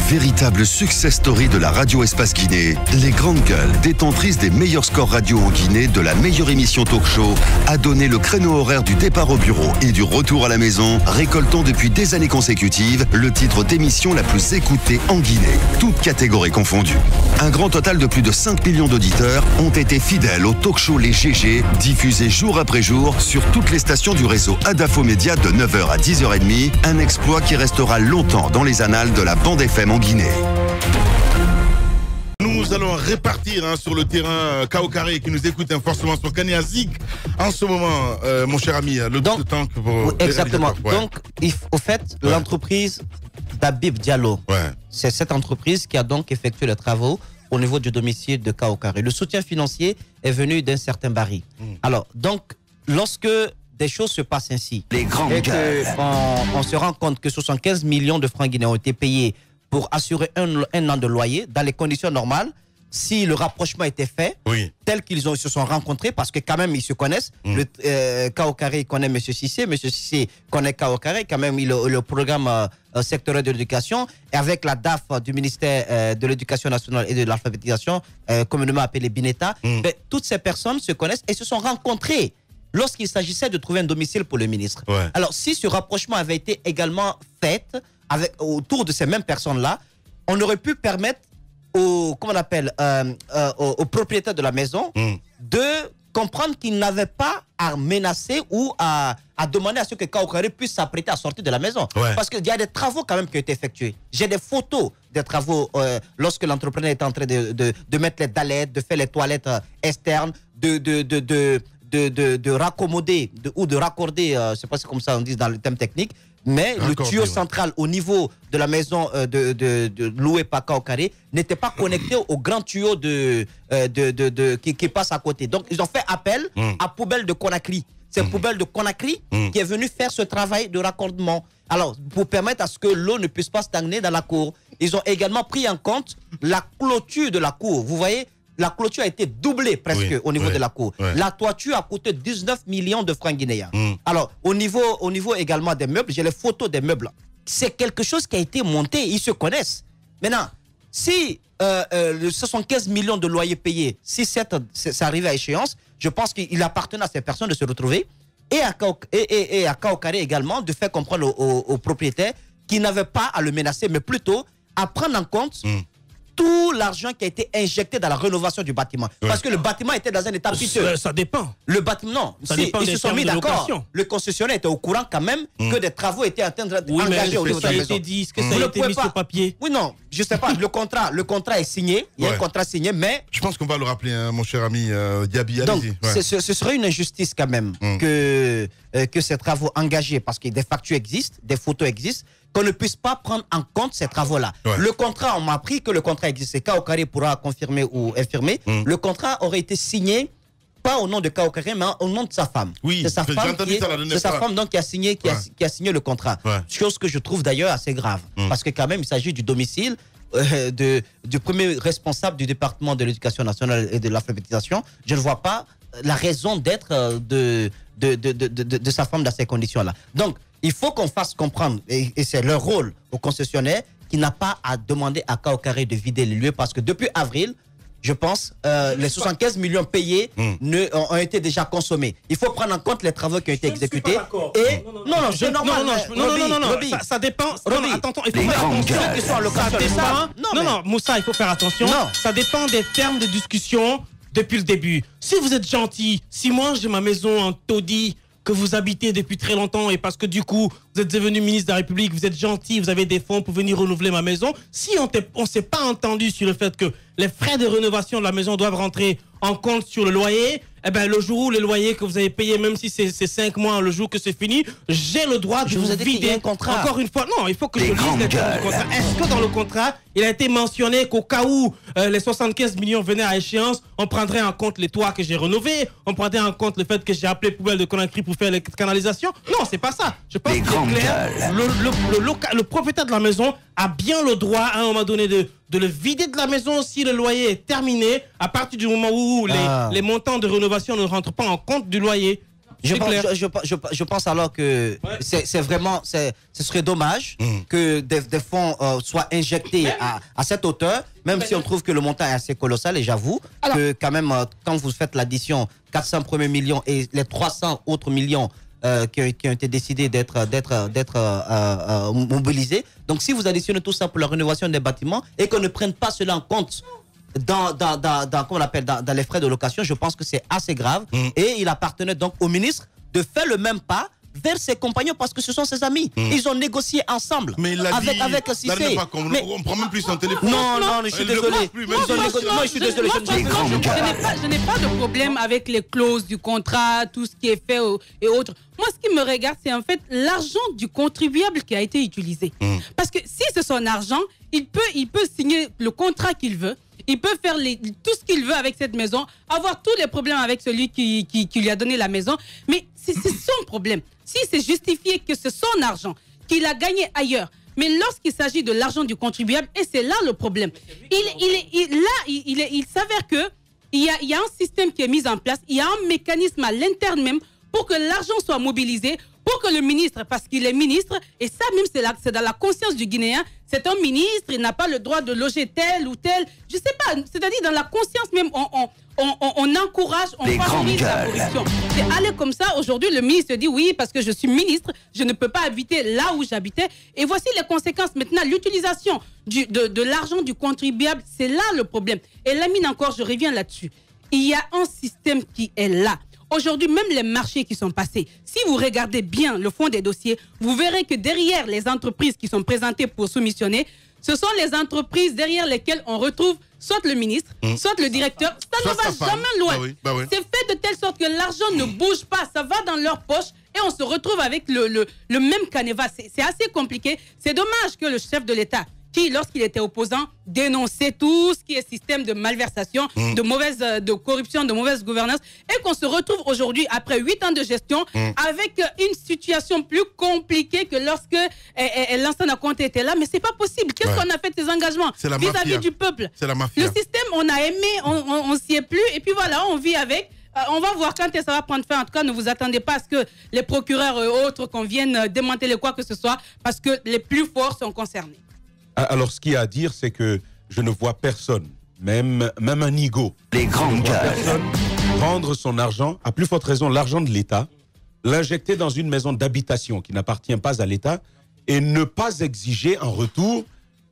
Véritable success story de la radio Espace Guinée, les grandes gueules, détentrices des meilleurs scores radio en Guinée, de la meilleure émission talk show, a donné le créneau horaire du départ au bureau et du retour à la maison, récoltant depuis des années consécutives le titre d'émission la plus écoutée en Guinée, toutes catégories confondues. Un grand total de plus de 5 millions d'auditeurs ont été fidèles au talk show Les GG, diffusé jour après jour sur toutes les stations du réseau Adafo Média de 9h à 10h30, un exploit qui restera longtemps dans les annales de la bande FM en Guinée. Nous allons répartir sur le terrain Kao Carré qui nous écoute forcément sur Kaniazik. En ce moment, mon cher ami, le temps que vous... Exactement. Donc, au fait, l'entreprise d'Abib Diallo, c'est cette entreprise qui a donc effectué les travaux au niveau du domicile de Kao Carré. Le soutien financier est venu d'un certain Barry. Alors, donc, lorsque des choses se passent ainsi, les grands et qu'on se rend compte que 75 millions de francs guinéens ont été payés pour assurer un an de loyer dans les conditions normales, si le rapprochement était fait, tel qu'ils se sont rencontrés, parce que quand même ils se connaissent, Kao Carré connaît M. Cissé, M. Cissé connaît Kao Carré, quand même il le programme sectoriel de l'éducation, et avec la DAF du ministère de l'Éducation nationale et de l'alphabétisation, communément appelé BINETA, toutes ces personnes se connaissent et se sont rencontrées lorsqu'il s'agissait de trouver un domicile pour le ministre. Alors si ce rapprochement avait été également fait autour de ces mêmes personnes-là, on aurait pu permettre aux propriétaires de la maison de comprendre qu'ils n'avaient pas à menacer ou à demander à ce que Kao Carré puisse s'apprêter à sortir de la maison. Parce qu'il y a des travaux quand même qui ont été effectués. J'ai des photos des travaux lorsque l'entrepreneur est en train de mettre les dallettes, de faire les toilettes externes, de raccommoder ou de raccorder, je ne sais pas si c'est comme ça on dit dans le thème technique, mais le tuyau central au niveau de la maison louée par Kao Carré n'était pas connecté au grand tuyau qui passe à côté. Donc ils ont fait appel à Poubelle de Conakry. C'est Poubelle de Conakry qui est venu faire ce travail de raccordement. Alors, pour permettre à ce que l'eau ne puisse pas stagner dans la cour. Ils ont également pris en compte la clôture de la cour. Vous voyez, la clôture a été doublée presque au niveau de la cour. La toiture a coûté 19 millions de francs guinéens. Alors, au niveau également des meubles, j'ai les photos des meubles. C'est quelque chose qui a été monté, ils se connaissent. Maintenant, si 75 millions de loyers payés, si ça arrivait à échéance, je pense qu'il appartenait à ces personnes de se retrouver et à Kao Carré également de faire comprendre aux propriétaires qu'ils n'avaient pas à le menacer, mais plutôt à prendre en compte tout l'argent qui a été injecté dans la rénovation du bâtiment. Parce que le bâtiment était dans un état piteux. Ça dépend. Le bâtiment, non. Ça dépend ils se sont mis d'accord. Le concessionnaire était au courant quand même que des travaux étaient en train d'engager au niveau de la maison. Est-ce que ça a été mis sur papier? Oui, non. Je ne sais pas. Le contrat est signé. Il y a un contrat signé, mais... Je pense qu'on va le rappeler, mon cher ami Diaby. Donc, ce serait une injustice quand même que ces travaux engagés, parce que des factures existent, des photos existent, qu'on ne puisse pas prendre en compte ces travaux-là. Le contrat, on m'a appris que le contrat existait. Kao Carré pourra confirmer ou infirmer. Le contrat aurait été signé, pas au nom de Kao Carré, mais au nom de sa femme. C'est sa femme donc, qui a signé le contrat. Chose que je trouve d'ailleurs assez grave. Parce que quand même, il s'agit du domicile du premier responsable du département de l'éducation nationale et de l'alphabétisation. Je ne vois pas la raison d'être de sa femme dans ces conditions-là. Donc, il faut qu'on fasse comprendre, et c'est leur rôle au concessionnaire, qui n'a pas à demander à Kao Carré de vider les lieux, parce que depuis avril, je pense, les 75 millions payés ont été déjà consommés. Il faut prendre en compte les travaux qui ont été exécutés. Et non, ça dépend. Attends, il faut faire attention. Non, Moussa, il faut faire attention. Ça dépend des termes de discussion depuis le début. Si vous êtes gentil, si moi j'ai ma maison en taudis, que vous habitez depuis très longtemps et parce que du coup, vous êtes devenu ministre de la République, vous êtes gentil, vous avez des fonds pour venir renouveler ma maison. Si on ne s'est pas entendu sur le fait que les frais de rénovation de la maison doivent rentrer en compte sur le loyer, eh ben, le jour où le loyer que vous avez payé, même si c'est 5 mois, le jour que c'est fini, j'ai le droit de vous vider. Encore une fois, non, il faut que je lise les termes du contrat. Est-ce que dans le contrat, il a été mentionné qu'au cas où les 75 millions venaient à échéance, on prendrait en compte les toits que j'ai rénovés, on prendrait en compte le fait que j'ai appelé Poubelle de Conakry pour faire les canalisations? Non, c'est pas ça. Je pense que c'est clair. Le propriétaire de la maison a bien le droit à un moment donné de le vider de la maison si le loyer est terminé, à partir du moment où les montants de rénovation ne rentrent pas en compte du loyer. Je pense alors que c'est vraiment, ce serait dommage que des fonds soient injectés à cette hauteur, même si on trouve que le montant est assez colossal. Et j'avoue que quand même, quand vous faites l'addition 400 premiers millions et les 300 autres millions qui ont été décidés d'être mobilisés. Donc si vous additionnez tout ça pour la rénovation des bâtiments et qu'on ne prenne pas cela en compte dans les frais de location, je pense que c'est assez grave. Et il appartenait donc au ministre de faire le même pas vers ses compagnons parce que ce sont ses amis. Ils ont négocié ensemble avec Cissé. On prend même plus son téléphone. Non, je suis désolé. Je suis désolé. Je n'ai pas de problème avec les clauses du contrat, tout ce qui est fait et autres. Moi, ce qui me regarde, c'est en fait l'argent du contribuable qui a été utilisé. Parce que si c'est son argent, il peut signer le contrat qu'il veut. Il peut faire tout ce qu'il veut avec cette maison, avoir tous les problèmes avec celui qui lui a donné la maison. Mais c'est son problème. Si c'est justifié que c'est son argent, qu'il a gagné ailleurs, mais lorsqu'il s'agit de l'argent du contribuable, et c'est là le problème, il s'avère qu'il y a un système qui est mis en place, il y a un mécanisme à l'interne même pour que l'argent soit mobilisé, pour que le ministre, parce qu'il est ministre, et ça même c'est dans la conscience du Guinéen, c'est un ministre, il n'a pas le droit de loger tel ou tel, je sais pas, c'est-à-dire dans la conscience même, on encourage, on favorise la corruption. C'est aller comme ça, aujourd'hui le ministre dit oui, parce que je suis ministre, je ne peux pas habiter là où j'habitais, et voici les conséquences. Maintenant, l'utilisation de l'argent du contribuable, c'est là le problème. Et Lamine encore, je reviens là-dessus. Il y a un système qui est là. Aujourd'hui, même les marchés qui sont passés, si vous regardez bien le fond des dossiers, vous verrez que derrière les entreprises qui sont présentées pour soumissionner, ce sont les entreprises derrière lesquelles on retrouve soit le ministre, soit le directeur. Ça ne va jamais loin. C'est fait de telle sorte que l'argent ne bouge pas, ça va dans leur poche et on se retrouve avec le même canevas. C'est assez compliqué. C'est dommage que le chef de l'État, qui, lorsqu'il était opposant, dénonçait tout ce qui est système de malversation, de corruption, de mauvaise gouvernance, et qu'on se retrouve aujourd'hui, après 8 ans de gestion, avec une situation plus compliquée que lorsque Lansana Conté était là. Mais c'est pas possible. Qu'est-ce qu'on a fait de ces engagements vis-à-vis du peuple? C'est la mafia. Le système, on a aimé, on s'y est plus, et puis voilà, on vit avec. On va voir quand ça va prendre fin. En tout cas, ne vous attendez pas à ce que les procureurs et autres qu'on vienne démanteler quoi que ce soit, parce que les plus forts sont concernés. Alors, ce qu'il y a à dire, c'est que je ne vois personne, même un nigo, personne prendre son argent, à plus forte raison l'argent de l'État, l'injecter dans une maison d'habitation qui n'appartient pas à l'État et ne pas exiger en retour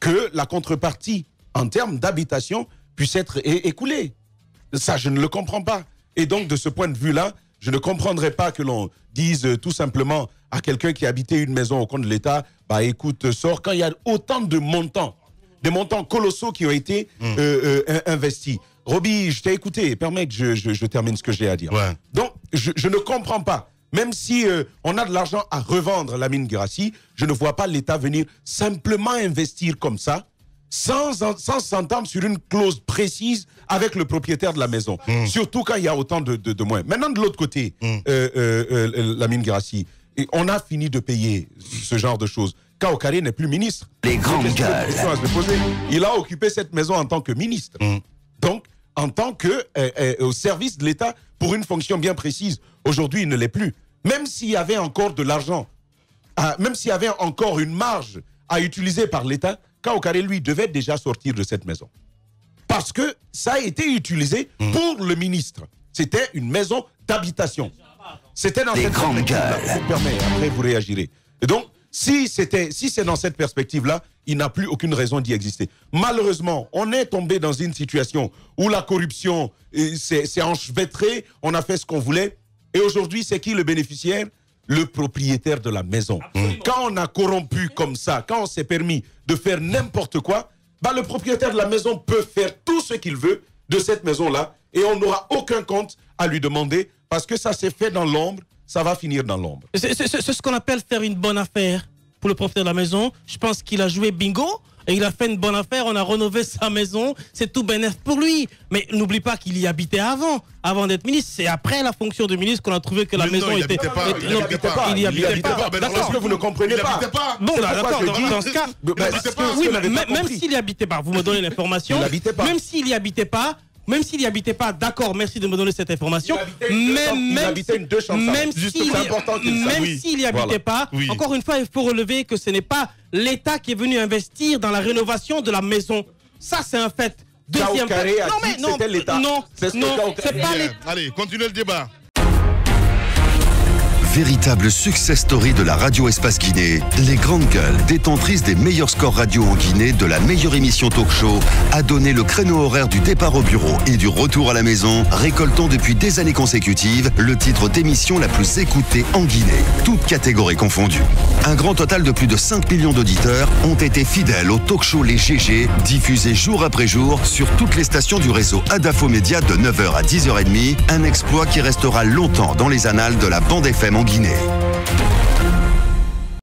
que la contrepartie en termes d'habitation puisse être écoulée. Ça, je ne le comprends pas. Et donc, de ce point de vue-là, je ne comprendrais pas que l'on dise tout simplement à quelqu'un qui habitait une maison au compte de l'État, bah écoute, sors, quand il y a autant de montants, des montants colossaux qui ont été investis. Roby, je t'ai écouté, permets que je termine ce que j'ai à dire. Ouais. Donc, je ne comprends pas. Même si on a de l'argent à revendre Lamine Guirassy, je ne vois pas l'État venir simplement investir comme ça, sans s'entendre sur une clause précise avec le propriétaire de la maison. Surtout quand il y a autant de moins. Maintenant, de l'autre côté, Lamine Guirassy, on a fini de payer ce genre de choses. Kaokare n'est plus ministre. Les grandes gueules. Il a occupé cette maison en tant que ministre. Donc, en tant que au service de l'État pour une fonction bien précise. Aujourd'hui, il ne l'est plus. Même s'il y avait encore de l'argent, même s'il y avait encore une marge à utiliser par l'État, Kaokare, lui, devait déjà sortir de cette maison. Parce que ça a été utilisé pour le ministre. C'était une maison d'habitation. C'était dans cette perspective-là. Je vous permets, après vous réagirez. Et donc, si c'est dans cette perspective-là, il n'a plus aucune raison d'y exister. Malheureusement, on est tombé dans une situation où la corruption s'est enchevêtrée, on a fait ce qu'on voulait, et aujourd'hui, c'est qui le bénéficiaire? Le propriétaire de la maison. Quand on a corrompu comme ça, quand on s'est permis de faire n'importe quoi, bah, le propriétaire de la maison peut faire tout ce qu'il veut de cette maison-là, et on n'aura aucun compte à lui demander, parce que ça s'est fait dans l'ombre, ça va finir dans l'ombre. C'est ce qu'on appelle faire une bonne affaire pour le propriétaire de la maison. Je pense qu'il a joué bingo et il a fait une bonne affaire. On a rénové sa maison, c'est tout bénéf pour lui. Mais n'oublie pas qu'il y habitait avant d'être ministre. C'est après la fonction de ministre qu'on a trouvé que la maison était... Il n'y habitait pas. D'accord, que vous ne comprenez pas. Bon, d'accord, dans ce cas... Oui, même s'il n'y habitait pas, vous me donnez l'information. Même s'il n'y habitait pas, même s'il n'y habitait pas, d'accord, merci de me donner cette information. Il habitait une deux chambres. Même s'il n'y habitait pas, encore une fois, il faut relever que ce n'est pas l'État qui est venu investir dans la rénovation de la maison. Ça, c'est un fait. Deuxième fait. Non, c'était l'État. Non, c'est pas l'État. Allez, continuez le débat. Véritable success story de la radio Espace Guinée, les grandes gueules, détentrices des meilleurs scores radio en Guinée de la meilleure émission talk show, a donné le créneau horaire du départ au bureau et du retour à la maison, récoltant depuis des années consécutives le titre d'émission la plus écoutée en Guinée, toutes catégories confondues. Un grand total de plus de 5 millions d'auditeurs ont été fidèles au talk show Les GG, diffusé jour après jour sur toutes les stations du réseau Adafo Média de 9h à 10h30, un exploit qui restera longtemps dans les annales de la bande FM en Guinée.